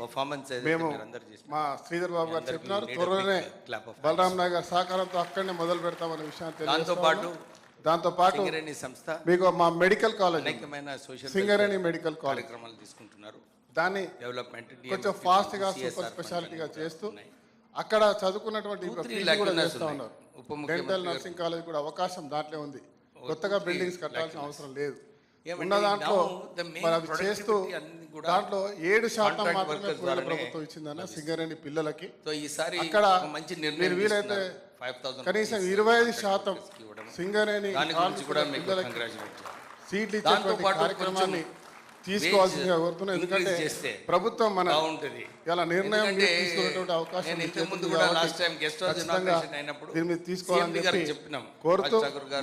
మేము మా శ్రీధర్ బాబు గారు చెప్పినారు. త్వరలోనే బలరాం నాయక్ గారి సహకారంతో అక్కడనే మొదలు పెడతామనే విషయాన్ని తెలియజేస్తాము. దాంతో పాటు మీకు మా medical college Singareni medical college తీసుకుంటున్నారు. దాన్ని డెవలప్మెంట్ కొంచెం ఫాస్ట్ గా సూపర్ స్పెషాలిటీగా చేస్తూ అక్కడ చదువుకున్నటువంటి కూడా చేస్తూ ఉన్నారు. డెంటల్ నర్సింగ్ కాలేజ్ కూడా అవకాశం దాంట్లో ఉంది. కొత్తగా బిల్డింగ్స్ కట్టాల్సిన అవసరం లేదు. ఉన్న దాంట్లో మరి అవి చేస్తూ దాంట్లో 7% మాత్రమే కేంద్ర ప్రభుత్వం ఇచ్చిందన్న సింగరేణి పిల్లలకి. అక్కడ మీరు వీలైతే కనీసం 25% సింగరేణి పిల్లలకి సీట్లు ఇచ్చేటువంటి కార్యక్రమాన్ని తీసుకోవాల్సిందిగా కోరుతున్నాం. ఎందుకంటే ప్రభుత్వం మన ఇలా నిర్ణయం తీసుకునేటువంటి అవకాశం దీని మీద తీసుకోవాలని చెప్పి కోరుతూ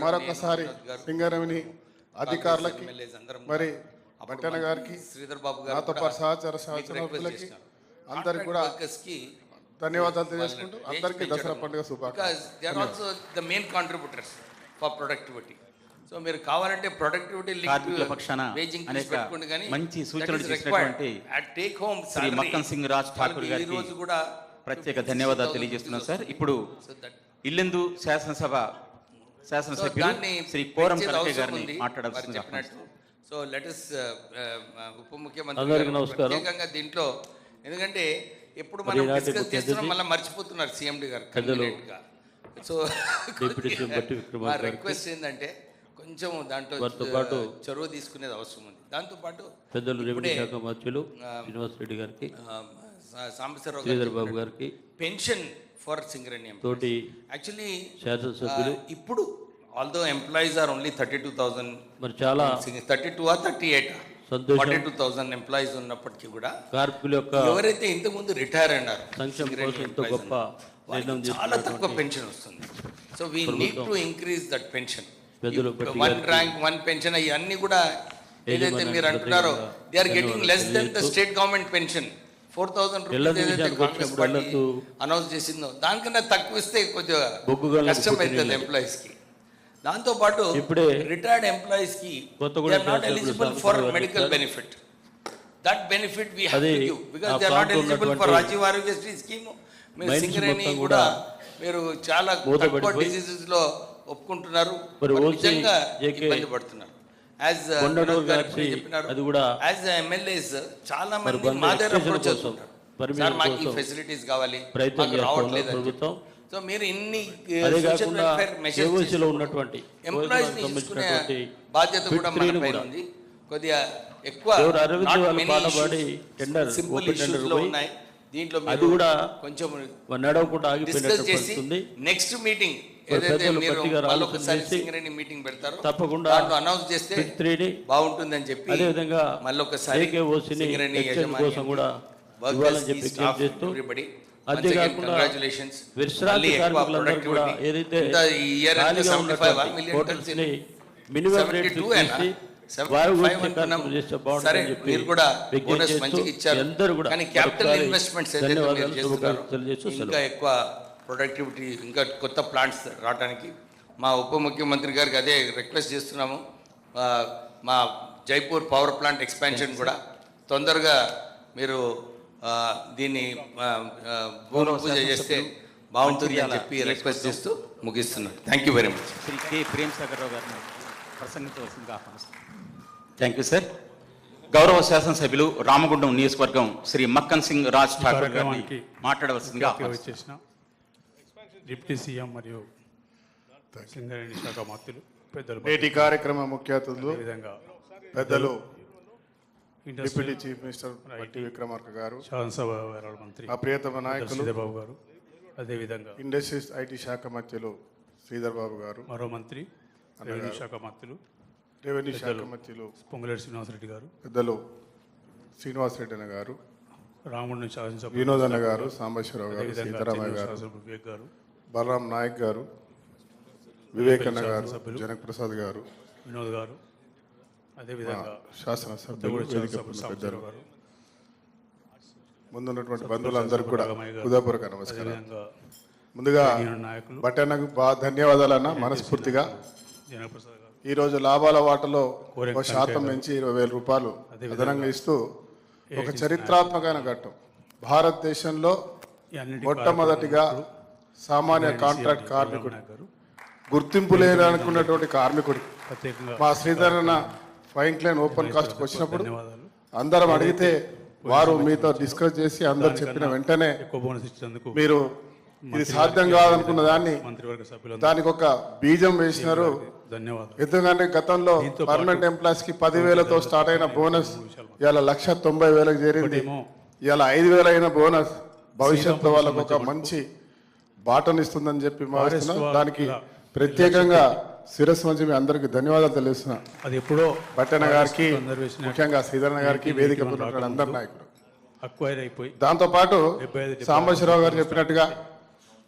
మరొకసారి సింగరేణి అధికారులకి, మరి బట్టన్న గారికి, నాతో పాటు సహచరులకి అందరికి కూడా ధన్యవాదాలు తెలియజేసుకుంటూ అందరికీ దసరా పండుగ శుభాకాంక్షలు. సో మీరు కావాలంటే ప్రొడక్టివిటీ మంచి సూచనలు చేసినటువంటి శ్రీ మక్కన్ సింగ్ రాజ్ ఠాకూర్ గారికి కూడా ప్రత్యేక ధన్యవాదాలు తెలియజేస్తున్నాం సార్. ఇప్పుడు ఇల్లెందు శాసనసభ్యులు శ్రీ కోరం కనకయ్య గారిని మాట్లాడాల్సిందిగా. సో లెటస్ ఉప ముఖ్యమంత్రి ప్రత్యేకంగా దీంట్లో, ఎందుకంటే ఎప్పుడు మనం డిస్కస్ చేస్తున్నాం మళ్ళీ మర్చిపోతున్నారు సీఎండి గారు కన్వీనియంట్ గా. సో మా రిక్వెస్ట్ ఏంటంటే కొంచెం దాంట్లో చొరవ తీసుకునేది అవసరం ఉంది. దాంతోపాటు పెద్దలు రెవెన్యూ శాఖ మంత్రులు శ్రీనివాస్ రెడ్డి గారికి, సాంబశివరావు బాబు గారికి పెన్షన్ ఫర్ సింగరేణి తోటి యాక్చువల్లీ శాసనసభ్యులు ఇప్పుడు ఆల్దో ఎంప్లాయీస్ ఆర్ ఓన్లీ 32,000, మరి చాలా 32 or 38 42,000 ఎంప్లాయీస్ ఉన్నప్పటికీ కూడా కార్మికుల యొక్క ఎవరైతే ఇంతకుముందు రిటైర్ అయినారు చాలా తక్కువ పెన్షన్ వస్తుంది. So we need to increase that pension. 1 rank 1 pension ఇవన్నీ కూడా ఏదైతే మీరు అంటున్నారో they are getting less than the state government pension. 4,000 rupees ఏదైతే కాంగ్రెస్ పార్టీ అనౌన్స్ చేసిందో దానికన్నా తక్కువ ఇస్తే కొద్దిగా కష్టం అవుతుంది ఎంప్లాయీస్ కి. దాంతో పాటు రిటైర్డ్ ఎంప్లాయీస్ కి they are not eligible for medical benefit. That benefit we have to give because they are not eligible for Rajiv Aarogyasri scheme. మీరు సింగరేణి కూడా మీరు చాలా తక్కువ డిసీజెస్ లో ఒప్పుకుంటున్నారు, నిజంగా ఇబ్బంది పడుతున్నారు. యాజ్ ఎమ్మెల్యేస్ చాలా మంది మా దగ్గర అప్రోచ్ అవుతున్నారు, సార్ మాకు ఈ ఫెసిలిటీస్ కావాలి, మాకు రావట్లేదు. సో మీరు ఇన్ని సోషల్ వెల్ఫేర్ మెషర్స్ ఉన్నటువంటి ఎంప్లాయీస్ ని చూసుకునే బాధ్యత కూడా మన పైన ఉంది. కొద్దిగా ఎక్కువ సింపుల్ ఇష్యూస్ లో ఉన్నాయి. దీంట్లో మీరు కొంచెం డిస్కస్ చేసి నెక్స్ట్ మీటింగ్ ఏదైతే పెద్దలు మీరు గట్టిగా మళ్ళొకసారి ఆలోచన చేసి సింగరేణి మీటింగ్ పెడతారో తప్పకుండా దాంట్లో అనౌన్స్ చేస్తే త్రీని బాగుంటుందని చెప్పి అదేవిధంగా మళ్ళొకసారి ఏకేఓసిని సింగరేణి ఎక్స్చేంజ్ కోసం కూడా ఇవ్వాలని చెప్పి విజ్ఞప్తి చేస్తూ అంతేకాకుండా విశ్రాంతి కార్మికులందరూ కూడా ఏదైతే ఖాళీగా ఉన్నటువంటి హోటల్స్ని మినిమం రేట్ చేసి వారి గురించి కార్యక్రమం చేస్తే బాగుంటుందని చెప్పి విజ్ఞప్తి చేస్తూ అందరూ కూడా ధన్యవాదాలు తెలియజేస్తూ ఇంకా ఎక్కువ ప్రొడక్టివిటీ ఇంకా కొత్త ప్లాంట్స్ రావడానికి మా ఉప ముఖ్యమంత్రి గారికి అదే రిక్వెస్ట్ చేస్తున్నాము. మా జైపూర్ పవర్ ప్లాంట్ ఎక్స్పాన్షన్ కూడా తొందరగా మీరు దీన్ని భూమి పూజ చేస్తే బాగుంటుంది అని చెప్పి రిక్వెస్ట్ చేస్తూ ముగిస్తున్నాను. Thank you very much. Shri K Premsagar Rao గారిని ప్రసంగించవలసిందిగా ఆహ్వానిస్తున్నాను. Thank you sir. గౌరవ శాసనసభ్యులు రామగుండం నియోజకవర్గం శ్రీ మక్కన్ సింగ్ రాజ్ ఠాకూర్ గారిని మాట్లాడవలసిందిగా ఆహ్వానిస్తున్నాను. డిప్యూటీ సీఎం మరియు సింగరేణి శాఖ మంత్రులు పెద్దలు, నేటి కార్యక్రమ ముఖ్య అతిథులు విధంగా పెద్దలు డిప్యూటీ చీఫ్ మినిస్టర్ పట్టి విక్రమార్క గారు, శాసనసభ వ్యవహారాల మంత్రి మా ప్రియతమ నాయకులు శ్రీధర్ గారు, అదేవిధంగా ఇండస్ట్రీస్ ఐటీ శాఖ మంత్రులు శ్రీధర్ బాబు గారు, మరో మంత్రి రెవెన్యూ శాఖ మంత్రులు రెవెన్యూ శాఖ మంత్రులు పొంగులేటి శ్రీనివాసరెడ్డి గారు, పెద్దలు శ్రీనివాసరెడ్డి అన్న గారు, రామగుండం శాసనసభ వినోద్ అన్న గారు, సాంబశివరావు గారు, అదేవిధంగా సీతారామయ్య చెన్నై గారు, శాసనసభ వివేక్ గారు, బలరాం నాయక్ గారు, వివేక్ అన్న గారు, జనక్ ప్రసాద్ గారు, వినోద్ గారు, అదేవిధంగా శాసనసభ్యులు, కొత్తగూడెం వేదిక శాసనసభ పెద్దలు, సాంబశివరావు గారు, ముందున్నటువంటి బంధువులందరికీ కూడా హృదయపూర్వక నమస్కారం. అదేవిధంగా ముందుగా యూనియన్ నాయకులు బట్టన్నకు బాగా ధన్యవాదాలన్న మనస్ఫూర్తిగా. జనప్రసాద్ గారు, ఈరోజు లాభాల వాటలో 1% నుంచి 20,000 రూపాయలు అదనంగా ఇస్తూ ఒక చరిత్రాత్మకమైన ఘట్టం. భారతదేశంలో ఈ అన్నిటి మొట్టమొదటిగా సామాన్య కాంట్రాక్ట్ కార్మికుడు, గుర్తింపు లేదనుకున్నటువంటి కార్మికుడు ప్రత్యేకంగా మా శ్రీధరన్న ఫైన్ ఓపెన్ కాస్ట్కి వచ్చినప్పుడు ధన్యవాదాలు. అందరం అడిగితే వారు మీతో డిస్కస్ చేసి అందరు చెప్పిన వెంటనే ఎక్కువ బోనస్ ఇచ్చినందుకు మీరు ఇది సాధ్యం కాదనుకున్న దాన్ని మంత్రివర్గ సభ్యులందరూ దానికి ఒక బీజం వేసినారు. ధన్యవాదాలు. ఎందుకంటే గతంలో పర్మనెంట్ ఎంప్లాయీస్ కి 10,000తో స్టార్ట్ అయిన బోనస్ ఇవాళ 1,90,000 చేరింది. ఇవాళ 5,000 అయిన బోనస్ భవిష్యత్తులో వాళ్ళకు ఒక మంచి బాటనిస్తుందని చెప్పి భావిస్తున్నాం. దానికి ప్రత్యేకంగా శిరస్సు నుంచి మీ అందరికీ ధన్యవాదాలు తెలుస్తున్నా. అది ఎప్పుడో బట్టన్న గారికి, ముఖ్యంగా శ్రీధరణ గారికి, వేదిక అందరి నాయకులు. అక్వైర్ అయిపోయి దాంతో పాటు సాంబశివరావు గారు చెప్పినట్టుగా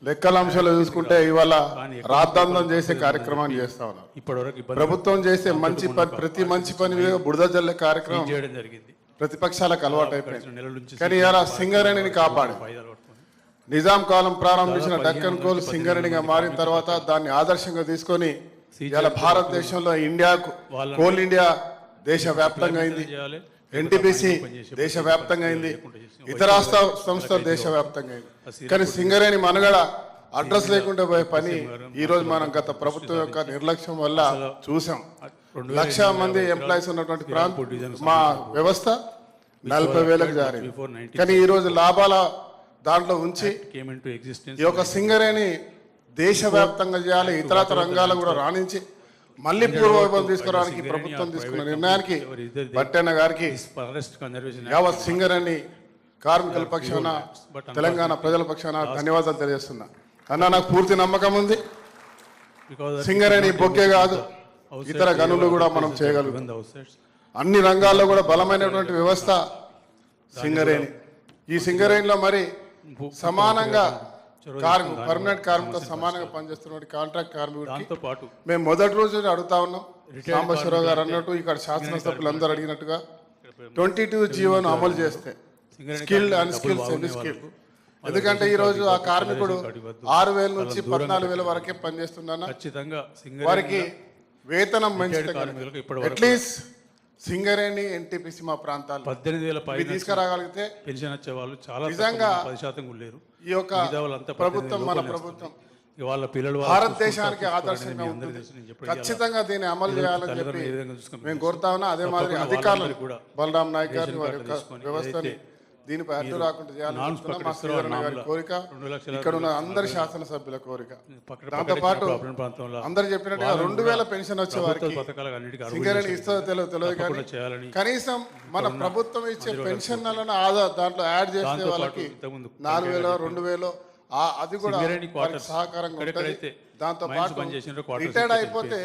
లెక్కల అంశాలు చూసుకుంటే ఇవాళ రాద్ధాంతం చేసే కార్యక్రమాన్ని చేస్తా ఉన్నాం. ఇప్పటివరకు ఇబ్బంది ప్రభుత్వం చేసే మంచి పని, ప్రతి మంచి పని మీద బురద జల్లే కార్యక్రమం చేయడం జరిగింది. ప్రతిపక్షాలకు అలవాటు అయిపోయింది. నెలల నుంచి కానీ ఇలా సింగరేణిని కాపాడి వాయిదాలు పడుతుంది. నిజాం కాలం ప్రారంభించిన డక్కన్ కోల్ సింగరేణిగా మారిన తర్వాత దాన్ని ఆదర్శంగా తీసుకొని ఇలా భారతదేశంలో ఇండియాకు కోల్ ఇండియా దేశవ్యాప్తంగా అయింది. చేయాలి. ఎన్టీపీసీ దేశవ్యాప్తంగా అయింది. ఇతర సంస్థలు దేశవ్యాప్తంగా అయింది. కానీ సింగరేణి మనుగడ అడ్రస్ లేకుండా పోయే పని ఈ రోజు మనం గత ప్రభుత్వం యొక్క నిర్లక్ష్యం వల్ల చూసాం. 1,00,000 మంది ఎంప్లాయీస్ ఉన్నటువంటి మా వ్యవస్థ 40,000కు జారింది. కానీ ఈ రోజు లాభాల దాంట్లో ఉంచి came into existence. ఈ యొక్క సింగరేణి దేశవ్యాప్తంగా చేయాలి, ఇతరత్ర రంగాలు కూడా రాణించి మళ్ళీ పూర్వవైభవం తీసుకురావడానికి ప్రభుత్వం తీసుకున్న నిర్ణయానికి బట్టన్న గారికి, ఫారెస్ట్ కన్జర్వేషన్ యావత్ సింగరేణి కార్మికుల పక్షాన, తెలంగాణ ప్రజల పక్షాన ధన్యవాదాలు తెలియజేస్తున్నా. అన్న నాకు పూర్తి నమ్మకం ఉంది, సింగరేణి బొక్కే కాదు ఇతర గనులు కూడా మనం చేయగలుగుతాం. అన్ని రంగాల్లో కూడా బలమైనటువంటి వ్యవస్థ సింగరేణి. ఈ సింగరేణిలో మరి సమానంగా పర్మనెంట్ కార్మికులతో సమానంగా పనిచేస్తున్న కాంట్రాక్ట్ కార్మికుడికి మేము మొదటి రోజు అడుగుతా ఉన్నాం. సాంబశివరావు గారు అన్నట్టు, ఇక్కడ శాసనసభ్యులు అందరూ అడిగినట్టుగా 22 జీవోను అమలు చేస్తే స్కిల్డ్, అన్స్కిల్డ్, సెమీ స్కిల్డ్. ఎందుకంటే ఈ రోజు ఆ కార్మికుడు 6,000 నుంచి 14,000 వరకే పనిచేస్తున్నా వారికి వేతనం అట్లీస్ట్ సింగరేణి, ఎన్టీపీసీ మా ప్రాంతాలు 18,000 తీసుకురాగలిగితే పెన్షన్ వచ్చే వాళ్ళు చాలా నిజంగా 10% లేరు. ఈ యొక్క ప్రభుత్వం, మన ప్రభుత్వం వాళ్ళ పిల్లలు భారతదేశానికి ఆదర్శంగా ఉంటుంది. ఖచ్చితంగా దీన్ని అమలు చేయాలని చెప్పి మేము కోరుతా ఉన్నా. అదే మాదిరి అధికారులు బలరాం నాయక్ గారిని, వారి యొక్క వ్యవస్థని దీనిపై అడ్డు రాకుండా చేయాలని మా శ్రీధరణ గారి కోరిక, ఇక్కడ ఉన్న అందరి శాసనసభ్యుల కోరిక. దాంతో పాటు అందరు చెప్పినట్టుగా 2,000 పెన్షన్ వచ్చే వారికి సింగరేణి ఇస్తుందో తెలియదు కానీ కనీసం మన ప్రభుత్వం ఇచ్చే పెన్షన్లను దాంట్లో యాడ్ చేసే వాళ్ళకి 4,000, 2,000 అది కూడా సింగరేణి వారికి quarters సహకారంగా ఉంటుంది. ఎక్కడెక్కడైతే దాంతో mines పాటు బంద్ చేసినారో quarters రిటైర్డ్ ఎక్కడికి అయిపోతే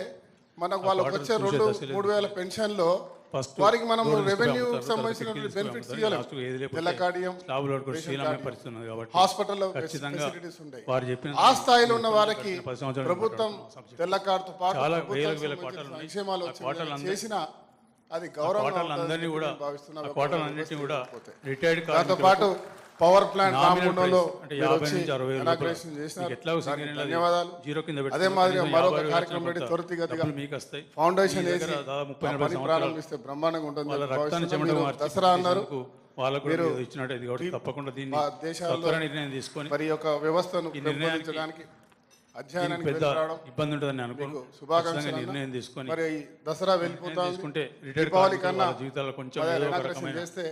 మనకు ఆ వాళ్ళకి quarters వచ్చే చూసే 2-3 వేల పెన్షన్లో ఫస్ట్ వారికి మనం రోడ్డు రెవెన్యూ తీసుకుని సంబంధించినటువంటి అమ్ముతారు, బెనిఫిట్స్ తర్వాత ఇవ్వలేము. లాస్ట్కు ఏది లేకపోతే తెల్లకాడియం, స్లాబ్ లోడ్ కూడా రేషన్ శీలమే కార్డియం, పరిస్థితి ఉన్నది కాబట్టి హాస్పిటల్లో ఖచ్చితంగా ఫెసిలిటీస్ ఉంటాయి. వారు చెప్పిన ఆ స్థాయిలో ఉన్న వారికి 10 సంవత్సరాలు ప్రభుత్వం మాట్లాడుతున్నాం. తెల్ల కార్డుతో పాటు చాలా ప్రభుత్వం వేల సంబంధించిన క్వార్టర్లు ఉన్నాయి. సంక్షేమాలు ఆ వచ్చి క్వార్టర్లు అందరూ- చేసిన అది గౌరవం క్వార్టర్లందరినీ కూడా ఆ క్వార్టర్లన్నింటినీ కూడా రిటైర్డ్ దాంతో పాటు పవర్ ప్లాంట్ నామినల్ రామగుండంలో ప్రైస్ అంటే మీరు 50 వచ్చి నుంచి 60 వేల ఇనాగ్రేషన్ రూపాయలు. చేసినారు. మీకు ఎట్లా దానికి సింగరేణిలో అది ధన్యవాదాలు. జీరో కింద పెట్టుకుని అదే మాదిరిగా కనీసం మరొక 50 వేలు కార్యక్రమం వచ్చిన పెట్టి కొంత త్వరితగతిగా డబ్బులు మీకు వస్తాయి. ఫౌండేషన్ మీ వేసి దగ్గర దాదాపు 30 ఆ 40 పని సంవత్సరాలు ప్రారంభిస్తే బ్రహ్మాండంగా ఉంటుంది. వాళ్ళ రక్తాన్ని చెమట మీరు మార్చి దసరా అన్నారు. చేసినందుకు వాళ్ళకు కూడా మీరు ఏదో ఇచ్చినట్టు ఇది కాబట్టి తప్పకుండా దీన్ని మా దేశాల్లో సత్వర నిర్ణయం తీసుకొని మరి యొక్క వ్యవస్థను ఈ నిర్ణయానికి పెంపొందించడానికి దీనికి అధ్యయనానికి పెద్ద వెళ్ళి రావడం ఇబ్బంది ఉంటుందని అనుకోను. మీకు ఖచ్చితంగా శుభాకాంక్షలు నిర్ణయం అన్న. తీసుకొని మరి ఈ దసరా వెళ్ళిపోతా ఉంది. తీసుకుంటే రిటైర్డ్ దీపావళి కార్మికుల కన్నా వాళ్ళ జీవితాల్లో కొంచెం అదే ఏదో ఒక ఇనాగ్రేషన్ రకమైన చేస్తే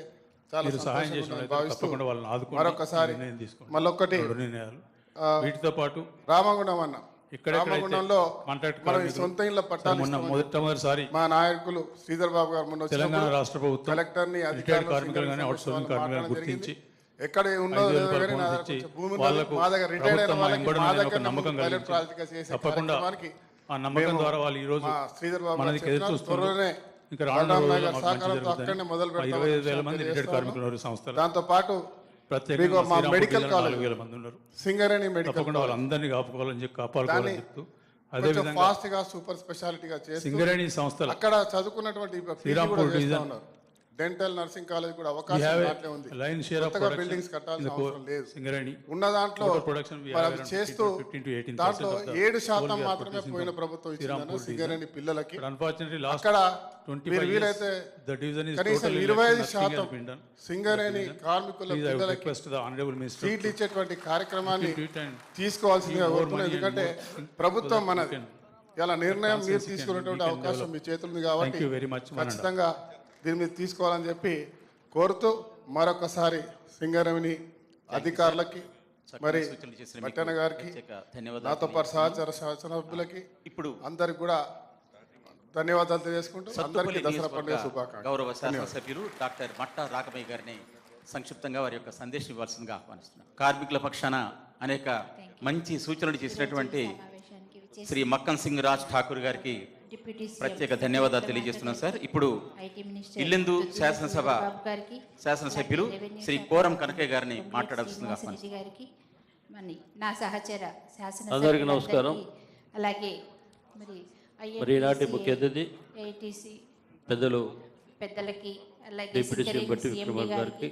చాలా మీరు సహాయం సంతోషంగా చేసిన ఉందని భావిస్తూ తప్పకుండా వాళ్ళని ఆదుకోండి. మరొకసారి నిర్ణయం తీసుకోండి. మళ్ళొక్కటి రెండు నిర్ణయాలు ఆ, వీటితో పాటు రామగుండం అన్న ఎక్కడెక్కడైతే రామగుండంలో కాంట్రాక్ట్ మనం ఈ కార్మికులు సొంత ఇళ్ళ పట్టాలు ఇస్తామని మొదటిసారి మా నాయకులు శ్రీధర్ బాబు గారు మొన్న తెలంగాణ వచ్చినప్పుడు రాష్ట్ర ప్రభుత్వం కలెక్టర్ని రిటైర్డ్ అధికారులు కార్మికులు కానీ అవుట్ సోర్సింగ్ కార్మికులను మాట్లాడడం గుర్తించి జరిగింది. ఎక్కడ ఉన్నదో 5,000 తెలియదు కానీ రూపాయలు నా బోనస్ దగ్గర ఇచ్చి కొంచెం భూమి ఉన్నది. వాళ్ళకు మా దగ్గర రిటైర్డ్ అయిన ప్రభుత్వం వాళ్ళకి ఎంబడి మా ఉందని ఒక దగ్గర నమ్మకం పైలట్ కలిగించి ప్రాజెక్టుగా చేసే తప్పకుండా కార్యక్రమానికి ఆ నమ్మకం మేము ద్వారా వాళ్ళు ఈ రోజు మా శ్రీధర్ బాబు మనకి గారు ఎదురు చెప్పినారు. చూస్తున్నారు. త్వరలోనే ఇంకా రానున్న బండారు రోజుల్లో నాయక్ మాకు మంచి సహకారంతో జరుగుతుందని. అక్కడనే మొదలు ఆ పెడతామని 25,000 మంది రిటైర్డ్ తెలియజేస్తా కార్మికులు ఉన్నాం. ఉన్నారు సంస్థలు. దాంతో పాటు ప్రత్యేకంగా మీకు మా శ్రీరాంపూర్ మెడికల్ జిల్లాలో కాలేజ్ 4,000 మంది ఉన్నారు. సింగరేణి మెడికల్ తప్పకుండా కాలేజ్ వాళ్ళందరినీ కాపాడుకోవాలని కాపాడుకోవాలని దాన్ని చెప్తూ కొంచెం అదేవిధంగా ఫాస్ట్ గా సూపర్ స్పెషాలిటీగా చేస్తూ సింగరేణి సంస్థలు అక్కడ చదువుకున్నటువంటి PG శ్రీరాంపూర్ కూడా చేస్తా డివిజన్ ఉన్నారు. డెంటల్ నర్సింగ్ కాలేజ్ కూడా we అవకాశం have దాంట్లో ఉంది. a line share of కొత్తగా production బిల్డింగ్స్ in కట్టాల్సిన the core అవసరం లేదు. సింగరేణి ఉన్న దాంట్లో total production we మరి have అవి around చేస్తూ 15 to 18% దాంట్లో of the 7% whole we are మాత్రమే producing పోయిన from ప్రభుత్వం Srirampoor ఇచ్చిందన్న division. సింగరేణి పిల్లలకి. But unfortunately last అక్కడ 25 మీరు years వీలైతే the division is కనీసం totally 25% nothing has been done. Singareni కార్మికుల Please I would పిల్లలకి request the honorable minister సీట్లు ఇచ్చేటువంటి కార్యక్రమాన్ని to do it and తీసుకోవాల్సిందిగా give more కోరుతున్నాం. money and ఎందుకంటే more ప్రభుత్వం so that we మనది can- ఇలా నిర్ణయం మీరు consensus can- తీసుకునేటువంటి we can అవకాశం develop. మీ చేతులు ఉంది కాబట్టి Thank you very much, Mananda. ఖచ్చితంగా దీని మీద తీసుకోవాలని చెప్పి కోరుతూ మరొకసారి సింగరేణి అధికారులకి మరి సూచనలు చేసిన మీకు పట్టణ గారికి ప్రత్యేక ధన్యవాదాలు నాతో పాటు సహచర శాసనసభ్యులకి ఇప్పుడు అందరికి కూడా ధన్యవాదాలు తెలియజేసుకుంటూ అందరికీ సత్తుపల్లి దసరా పండుగ నియోజకవర్గ శుభాకాంక్షలు. గౌరవ శాసనసభ్యులు డాక్టర్ మట్టా రాఘమయ్య గారిని సంక్షిప్తంగా వారి యొక్క సందేశం ఇవ్వాల్సిందిగా ఆహ్వానిస్తున్నాం. కార్మికుల పక్షాన అనేక మంచి సూచనలు చేసినటువంటి శ్రీ మక్కన్ సింగ్ రాజ్ ఠాకూర్ గారికి ప్రత్యేక ధన్యవాదాలు తెలియజేస్తున్నాం సార్. ఇప్పుడు ఇల్లెందు శాసనసభ్యులు శ్రీ కోరం కనకయ్య గారిని మాట్లాడాల్సిందిగా ఆహ్వానిస్తున్నాం. గారికి మరి నా సహచర శాసన అందరికీ నమస్కారం. అలాగే మరి ఈనాటి ముఖ్య అతిథి ఏఐటీసీ పెద్దలు పెద్దలకి అలాగే డిప్యూటీ సీఎం సింగరేణి బట్టి CMD విక్రమార్క గారికి గారికి